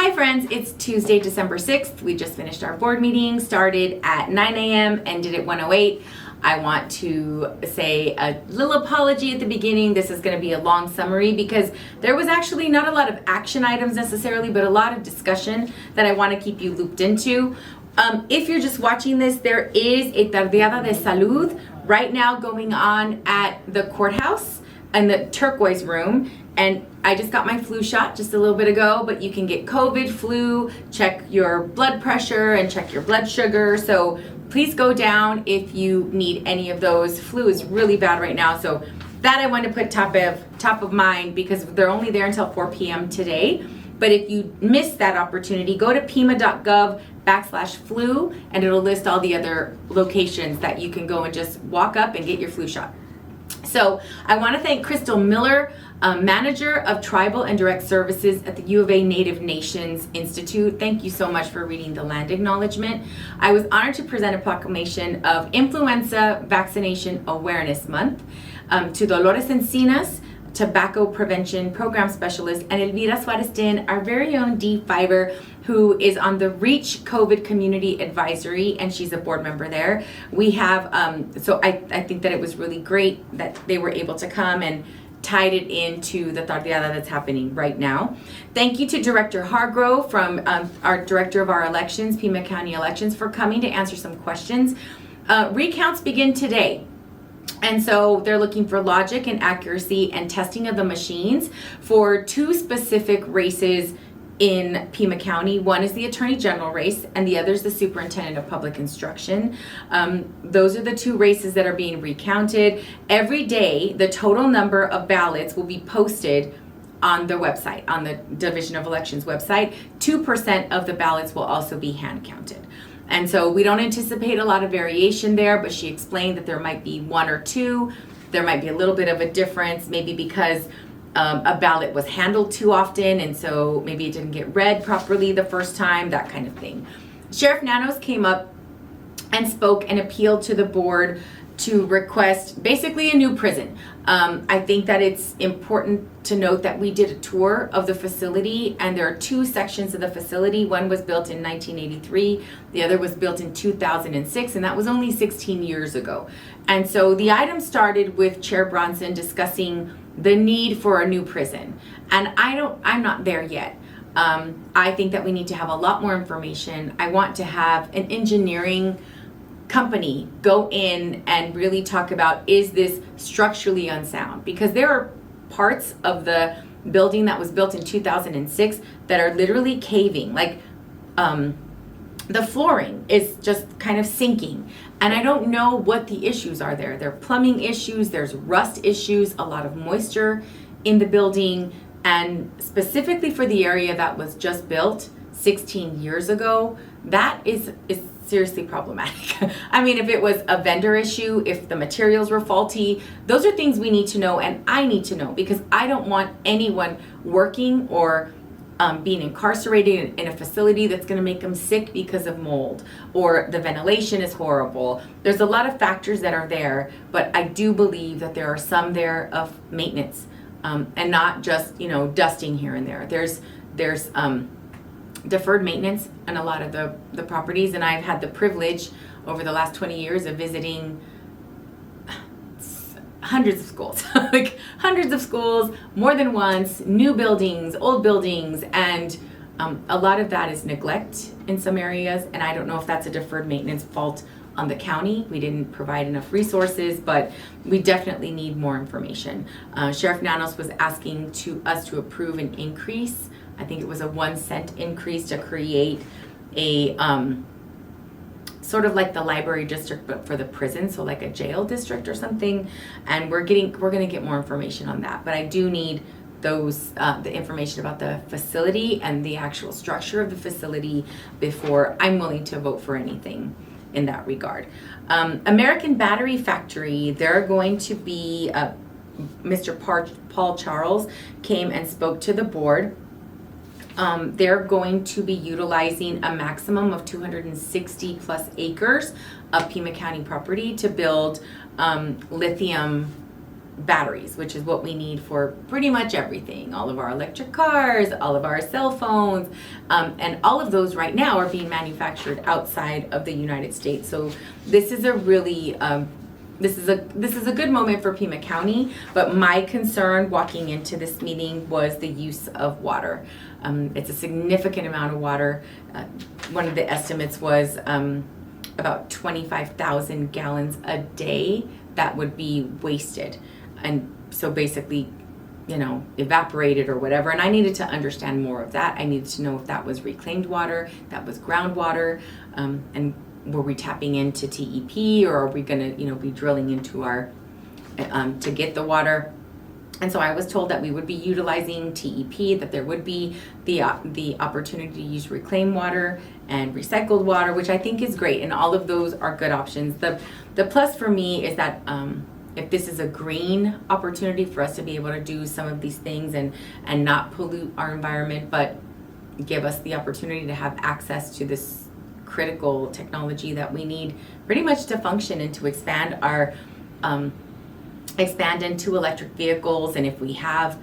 Hi friends, it's Tuesday, December 6th. We just finished our board meeting, started at 9 a.m., ended at 1:08. I want to say a little apology at the beginning. This is going to be a long summary because there was actually not a lot of action items necessarily, but a lot of discussion that I want to keep you looped into. If you're just watching this, there is a tardeada de salud right now going on at the courthouse in the turquoise room. And I just got my flu shot just a little bit ago, but you can get COVID, flu, check your blood pressure and check your blood sugar. So please go down if you need any of those. Flu is really bad right now. So that I want to put top of mind because they're only there until 4 p.m. today. But if you miss that opportunity, go to pima.gov/flu and it'll list all the other locations that you can go and just walk up and get your flu shot. So I want to thank Crystal Miller, Manager of Tribal and Direct Services at the U of A Native Nations Institute. Thank you so much for reading the land acknowledgement. I was honored to present a proclamation of Influenza Vaccination Awareness Month to Dolores Encinas, Tobacco Prevention Program Specialist, and Elvira Suarez-Din, our very own Dee Fiver, who is on the REACH COVID Community Advisory, and she's a board member there. We have, so I think that it was really great that they were able to come and tied it into the tardeada that's happening right now. Thank you to Director Hargrove from our Director of our elections, Pima County Elections, for coming to answer some questions. Recounts begin today. And so they're looking for logic and accuracy and testing of the machines for two specific races in Pima County. One is the Attorney General race and the other is the Superintendent of Public Instruction. Those are the two races that are being recounted. Every day, the total number of ballots will be posted on the website, on the Division of Elections website. 2% of the ballots will also be hand counted. And so we don't anticipate a lot of variation there, but she explained that there might be one or two. There might be a little bit of a difference, maybe because a ballot was handled too often, and so maybe it didn't get read properly the first time, that kind of thing. Sheriff Nanos came up and spoke and appealed to the board to request basically a new prison. I think that it's important to note that we did a tour of the facility, and there are two sections of the facility. One was built in 1983, the other was built in 2006, and that was only 16 years ago. And so the item started with Chair Bronson discussing the need for a new prison. And I'm not there yet. I think that we need to have a lot more information. I want to have an engineering company go in and really talk about, is this structurally unsound? Because there are parts of the building that was built in 2006 that are literally caving, like the flooring is just kind of sinking, and I don't know what the issues are there. There are plumbing issues, there's rust issues, a lot of moisture in the building, and specifically for the area that was just built 16 years ago, that is seriously problematic. I mean, if it was a vendor issue, if the materials were faulty, those are things we need to know, and I need to know, because I don't want anyone working or being incarcerated in a facility that's going to make them sick because of mold, or the ventilation is horrible. There's a lot of factors that are there, but I do believe that there are some there of maintenance, and not just, dusting here and there. There's deferred maintenance on a lot of the properties, and I've had the privilege over the last 20 years of visiting hundreds of schools, like hundreds of schools, more than once, new buildings, old buildings, and a lot of that is neglect in some areas, and I don't know if that's a deferred maintenance fault on the county. We didn't provide enough resources, but we definitely need more information. Sheriff Nanos was asking us to approve an increase. I think it was a 1 cent increase to create a sort of like the library district, but for the prison, so like a jail district or something. And we're gonna get more information on that. But I do need those the information about the facility and the actual structure of the facility before I'm willing to vote for anything in that regard. American Battery Factory, they're going to be Mr. Paul Charles came and spoke to the board. They're going to be utilizing a maximum of 260 plus acres of Pima County property to build lithium batteries, which is what we need for pretty much everything. All of our electric cars, all of our cell phones, and all of those right now are being manufactured outside of the United States. So this is a really this is a good moment for Pima County, but my concern walking into this meeting was the use of water. It's a significant amount of water. One of the estimates was about 25,000 gallons a day that would be wasted. And so basically, evaporated or whatever. And I needed to understand more of that. I needed to know if that was reclaimed water, that was groundwater, and were we tapping into TEP, or are we going to, be drilling into our, to get the water? And so I was told that we would be utilizing TEP, that there would be the opportunity to use reclaimed water and recycled water, which I think is great. And all of those are good options. The plus for me is that if this is a green opportunity for us to be able to do some of these things and not pollute our environment, but give us the opportunity to have access to this critical technology that we need pretty much to function and to expand our expand into electric vehicles. And if we have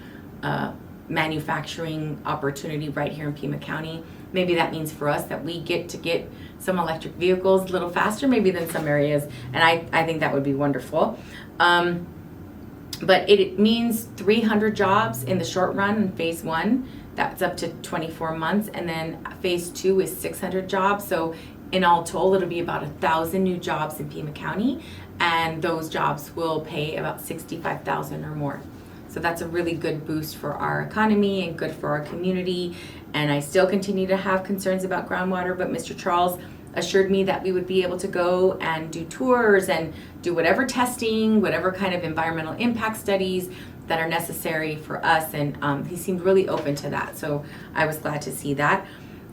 manufacturing opportunity right here in Pima County, maybe that means for us that we get to get some electric vehicles a little faster maybe than some areas, and I think that would be wonderful. But it means 300 jobs in the short run in phase 1. That's up to 24 months, and then phase 2 is 600 jobs. So in all total, it'll be about 1,000 new jobs in Pima County, and those jobs will pay about $65,000 or more. So that's a really good boost for our economy and good for our community. And I still continue to have concerns about groundwater, but Mr. Charles assured me that we would be able to go and do tours and do whatever testing, whatever kind of environmental impact studies that are necessary for us. And he seemed really open to that. So I was glad to see that.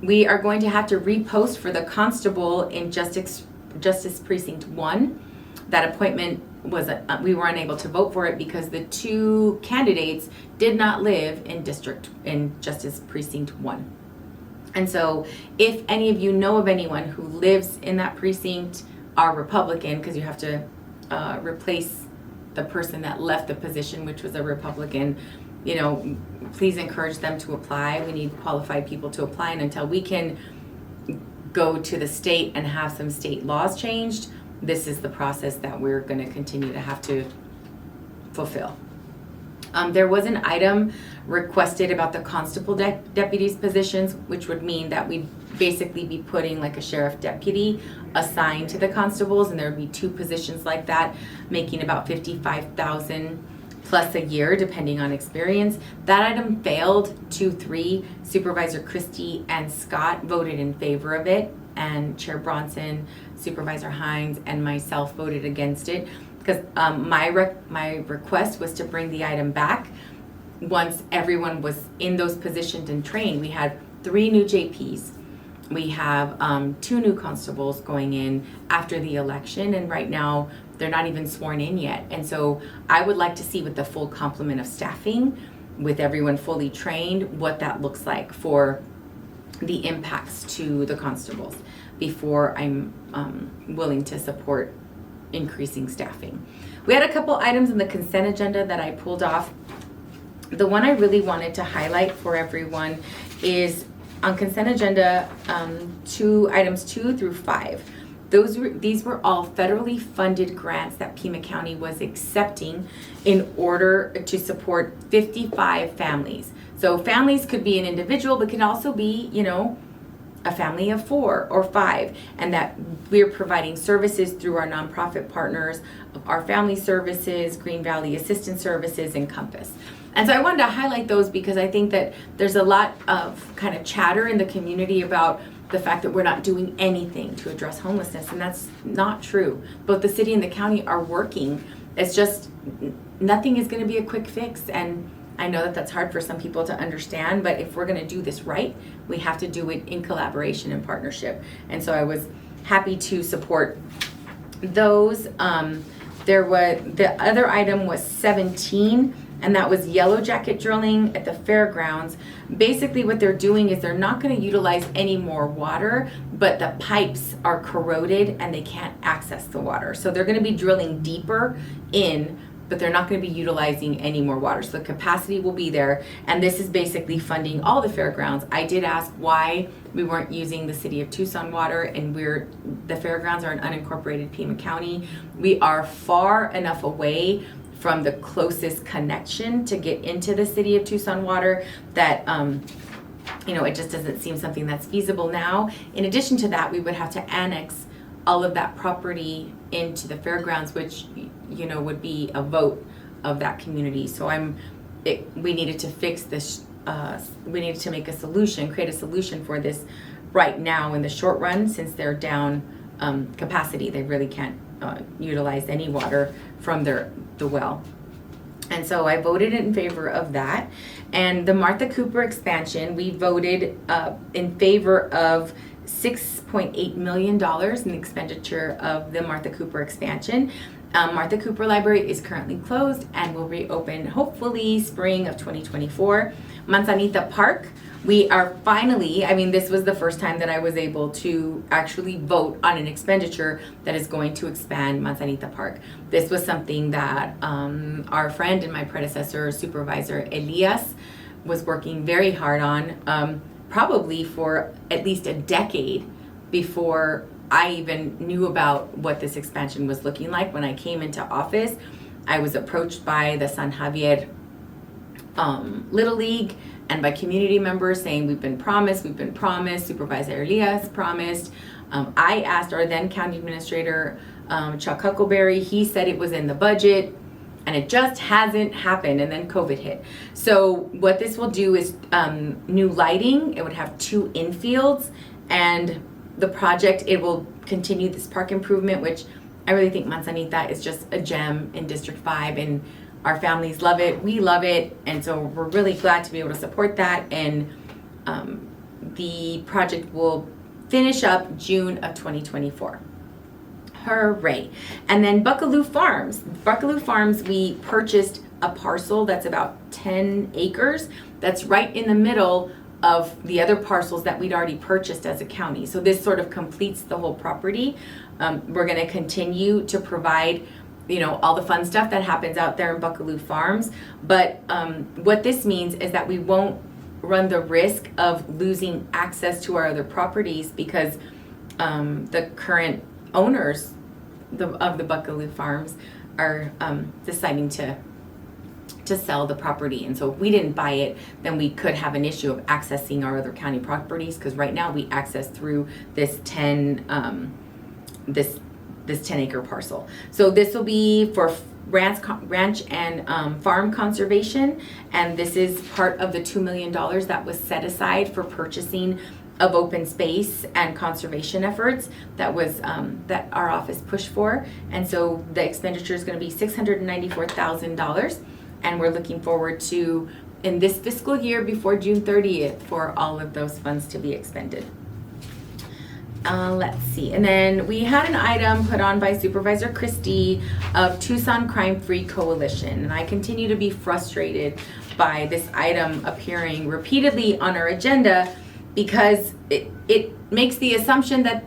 We are going to have to repost for the constable in Justice Precinct 1. That appointment was, we were unable to vote for it because the 2 candidates did not live in Justice Precinct 1. And so if any of you know of anyone who lives in that precinct, are Republican, because you have to replace the person that left the position, which was a Republican, please encourage them to apply. We need qualified people to apply, and until we can go to the state and have some state laws changed, this is the process that we're going to continue to have to fulfill. There was an item requested about the constable deputies positions, which would mean that we'd basically be putting like a sheriff deputy assigned to the constables, and there would be 2 positions like that, making about $55,000 plus a year, depending on experience. That item failed 2-3. Supervisor Christie and Scott voted in favor of it, and Chair Bronson, Supervisor Hines, and myself voted against it, because my request was to bring the item back once everyone was in those positions and trained. We had 3 new JPs. We have 2 new constables going in after the election, and right now they're not even sworn in yet. And so I would like to see, with the full complement of staffing, with everyone fully trained, what that looks like for the impacts to the constables before I'm willing to support increasing staffing. We had a couple items in the consent agenda that I pulled off. The one I really wanted to highlight for everyone is on consent agenda, items 2 through 5. These were all federally funded grants that Pima County was accepting in order to support 55 families. So families could be an individual, but can also be, a family of 4 or 5, and that we're providing services through our nonprofit partners, our family services, Green Valley Assistance Services, and Compass. And so I wanted to highlight those because I think that there's a lot of kind of chatter in the community about the fact that we're not doing anything to address homelessness, and that's not true. Both the city and the county are working. It's just nothing is going to be a quick fix, and I know that that's hard for some people to understand, but if we're going to do this right, we have to do it in collaboration and partnership. And so I was happy to support those. The other item was 17, and that was yellow jacket drilling at the fairgrounds. Basically what they're doing is they're not going to utilize any more water, but the pipes are corroded and they can't access the water. So they're going to be drilling deeper in but they're not going to be utilizing any more water. So the capacity will be there, and this is basically funding all the fairgrounds. I did ask why we weren't using the City of Tucson water, and the fairgrounds are an unincorporated Pima County. We are far enough away from the closest connection to get into the City of Tucson water that it just doesn't seem something that's feasible now. In addition to that, we would have to annex all of that property into the fairgrounds, which would be a vote of that community. So we needed to fix this. We needed to make create a solution for this right now in the short run, since they're down capacity. They really can't utilize any water from the well. And so I voted in favor of that. And the Martha Cooper expansion, we voted in favor of $6.8 million in the expenditure of the Martha Cooper expansion. Martha Cooper Library is currently closed and will reopen hopefully spring of 2024. Manzanita Park, we are finally, this was the first time that I was able to actually vote on an expenditure that is going to expand Manzanita Park. This was something that our friend and my predecessor, Supervisor Elias, was working very hard on, probably for at least a decade before I even knew about what this expansion was looking like. When I came into office, I was approached by the San Javier Little League and by community members saying, we've been promised, Supervisor Elias promised. I asked our then county administrator, Chuck Huckleberry. He said it was in the budget, and it just hasn't happened, and then COVID hit. So what this will do is new lighting. It would have 2 infields, and the project, it will continue this park improvement, which I really think Manzanita is just a gem in District 5, and our families love it, we love it, and so we're really glad to be able to support that. And the project will finish up June of 2024. Hooray. And then Buckalew Farms, we purchased a parcel that's about 10 acres that's right in the middle of the other parcels that we'd already purchased as a county. So this sort of completes the whole property. We're going to continue to provide all the fun stuff that happens out there in Buckalew Farms. But what this means is that we won't run the risk of losing access to our other properties, because the current owners of the Buckalew Farms are deciding to sell the property. And so if we didn't buy it, then we could have an issue of accessing our other county properties, because right now we access through this 10 acre parcel. So this will be for ranch and farm conservation, and this is part of the $2 million that was set aside for purchasing of open space and conservation efforts that was that our office pushed for. And so the expenditure is going to be $694,000, and we're looking forward to, in this fiscal year before June 30th, for all of those funds to be expended. Let's see. And then we had an item put on by Supervisor Christie of Tucson Crime-Free Coalition. And I continue to be frustrated by this item appearing repeatedly on our agenda, because it makes the assumption that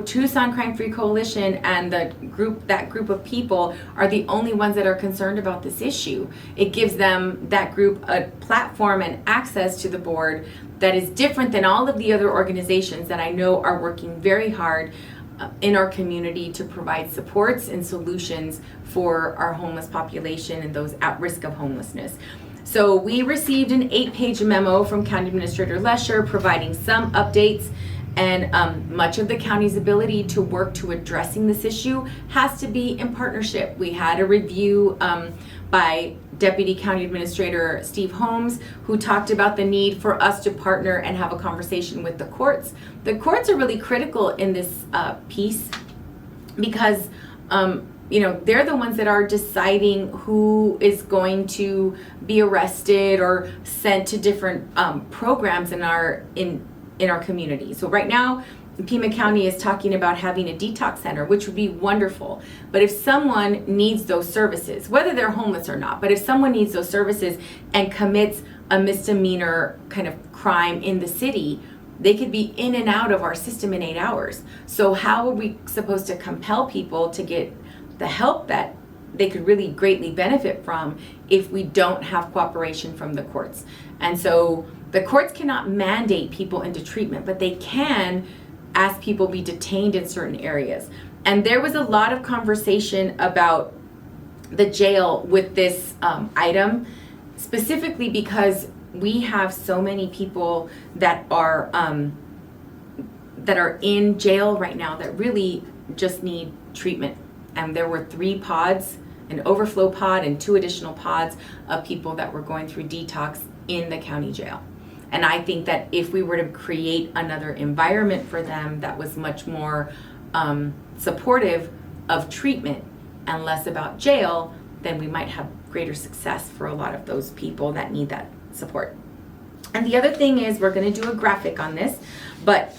Tucson Crime-Free Coalition and that group of people are the only ones that are concerned about this issue. It gives that group a platform and access to the board that is different than all of the other organizations that I know are working very hard in our community to provide supports and solutions for our homeless population and those at risk of homelessness. So we received an 8-page memo from County Administrator Lesher providing some updates, and much of the county's ability to work to addressing this issue has to be in partnership. We had a review by Deputy County Administrator Steve Holmes, who talked about the need for us to partner and have a conversation with the courts. The courts are really critical in this piece, because they're the ones that are deciding who is going to be arrested or sent to different programs in our community. So right now, Pima County is talking about having a detox center, which would be wonderful. But if someone needs those services, whether they're homeless or not, but if someone needs those services and commits a misdemeanor kind of crime in the city, they could be in and out of our system in 8 hours. So how are we supposed to compel people to get the help that they could really greatly benefit from if we don't have cooperation from the courts. And so the courts cannot mandate people into treatment, but they can ask people be detained in certain areas. And there was a lot of conversation about the jail with this item, specifically because we have so many people that are in jail right now that really just need treatment. And there were 3 pods, an overflow pod and 2 additional pods of people that were going through detox in the county jail. And I think that if we were to create another environment for them that was much more supportive of treatment and less about jail, then we might have greater success for a lot of those people that need that support. And the other thing is, we're going to do a graphic on this, but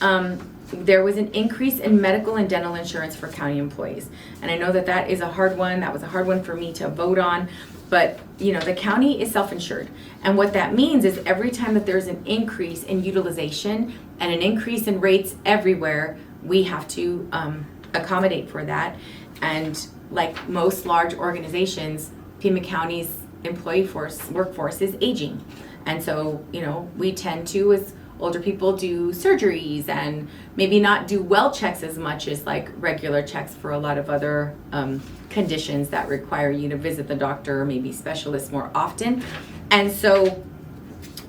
there was an increase in medical and dental insurance for county employees. And I know that that is a hard one. That was a hard one for me to vote on. But, you know, the county is self-insured. And what that means is every time that there's an increase in utilization and an increase in rates everywhere, we have to accommodate for that. And like most large organizations, Pima County's workforce is aging. And so, you know, we tend to, as older people, do surgeries and maybe not do well checks as much as like regular checks for a lot of other conditions that require you to visit the doctor or maybe specialists more often. And so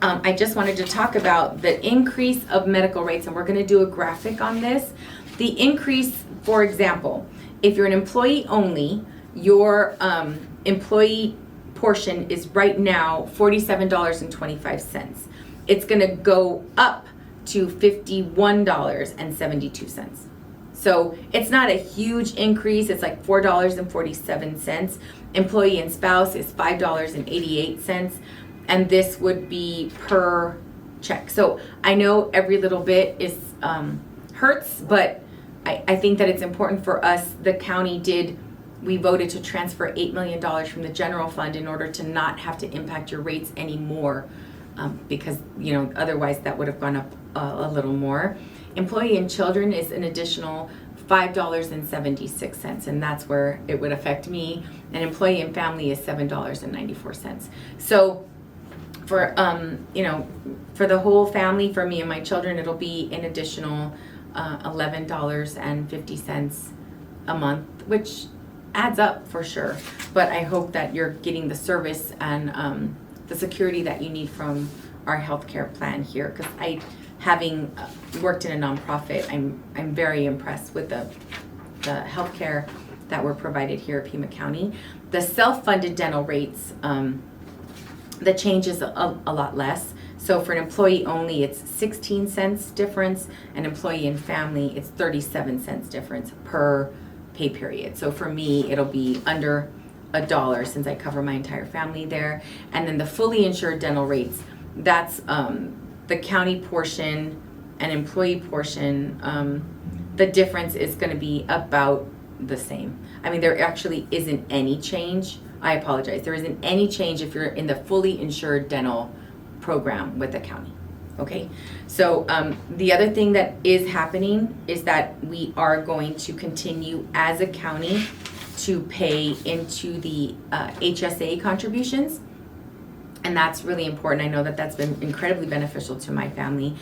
I just wanted to talk about the increase of medical rates, and we're going to do a graphic on this. The increase, for example, if you're an employee only, your employee portion is right now $47.25. It's going to go up to $51.72. So it's not a huge increase. It's like $4.47. Employee and spouse is $5.88. And this would be per check. So I know every little bit is hurts, but I think that it's important for us. The county we voted to transfer $8 million from the general fund in order to not have to impact your rates anymore. Because, you know, otherwise that would have gone up a little more. Employee and children is an additional $5.76, and that's where it would affect me. And employee and family is $7.94. So for, you know, for the whole family, for me and my children, it'll be an additional $11.50 a month, which adds up for sure. But I hope that you're getting the service and the security that you need from our healthcare plan here, because having worked in a nonprofit, I'm very impressed with the healthcare that were provided here at Pima County. The self-funded dental rates, the change is a lot less. So for an employee only, it's 16 cents difference, and employee and family, it's 37 cents difference per pay period. So for me, it'll be under $1 since I cover my entire family there. And then the fully insured dental rates, that's the county portion and employee portion. The difference is going to be about the same. I mean, there actually isn't any change. I apologize. There isn't any change if you're in the fully insured dental program with the county. Okay, so the other thing that is happening is that we are going to continue as a county to pay into the HSA contributions, and that's really important. I know that that's been incredibly beneficial to my family.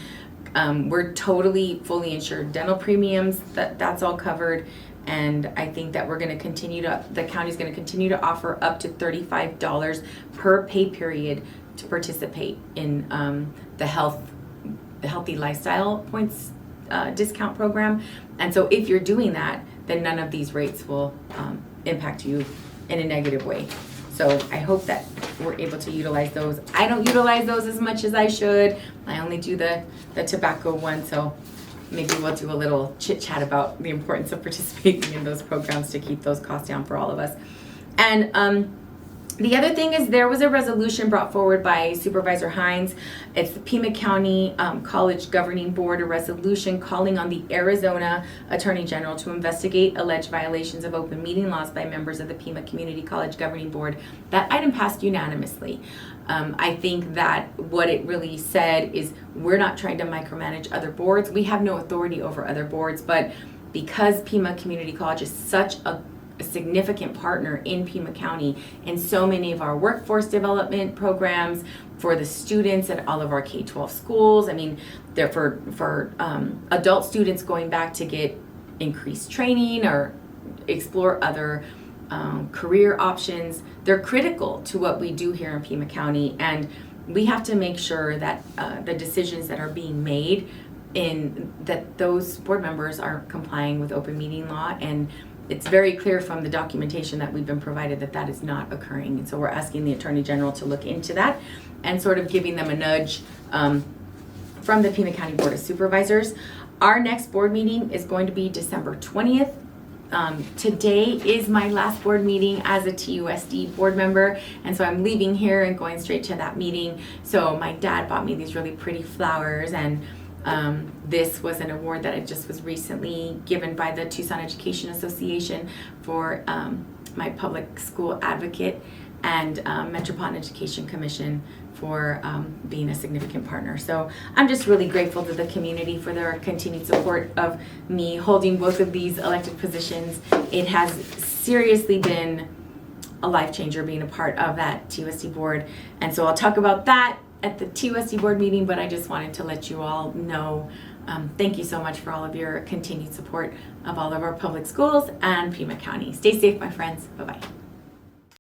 We're totally fully insured dental premiums, that's all covered, and I think that we're going to continue the county's going to continue to offer up to $35 per pay period to participate in the healthy lifestyle points discount program. And so if you're doing that, then none of these rates will impact you in a negative way. So I hope that we're able to utilize those. I don't utilize those as much as I should. I only do the tobacco one, so maybe we'll do a little chit chat about the importance of participating in those programs to keep those costs down for all of us. And the other thing is, there was a resolution brought forward by Supervisor Hines. It's the Pima County College Governing Board, a resolution calling on the Arizona Attorney General to investigate alleged violations of open meeting laws by members of the Pima Community College Governing Board. That item passed unanimously. I think that what it really said is, we're not trying to micromanage other boards. We have no authority over other boards, but because Pima Community College is such a a significant partner in Pima County in so many of our workforce development programs for the students at all of our K-12 schools. I mean, they're for adult students going back to get increased training or explore other career options. They're critical to what we do here in Pima County, and we have to make sure that the decisions that are being made that those board members are complying with open meeting law, and it's very clear from the documentation that we've been provided that that is not occurring. And so we're asking the Attorney General to look into that and sort of giving them a nudge from the Pima County Board of Supervisors. Our next board meeting is going to be December 20th. Today is my last board meeting as a TUSD board member, and so I'm leaving here and going straight to that meeting. So my dad bought me these really pretty flowers, and this was an award that I just was recently given by the Tucson Education Association for my public school advocate, and Metropolitan Education Commission for being a significant partner. So I'm just really grateful to the community for their continued support of me holding both of these elected positions. It has seriously been a life changer being a part of that TUSD board, and so I'll talk about that at the TUSD board meeting, but I just wanted to let you all know, thank you so much for all of your continued support of all of our public schools and Pima County. Stay safe, my friends. Bye-bye.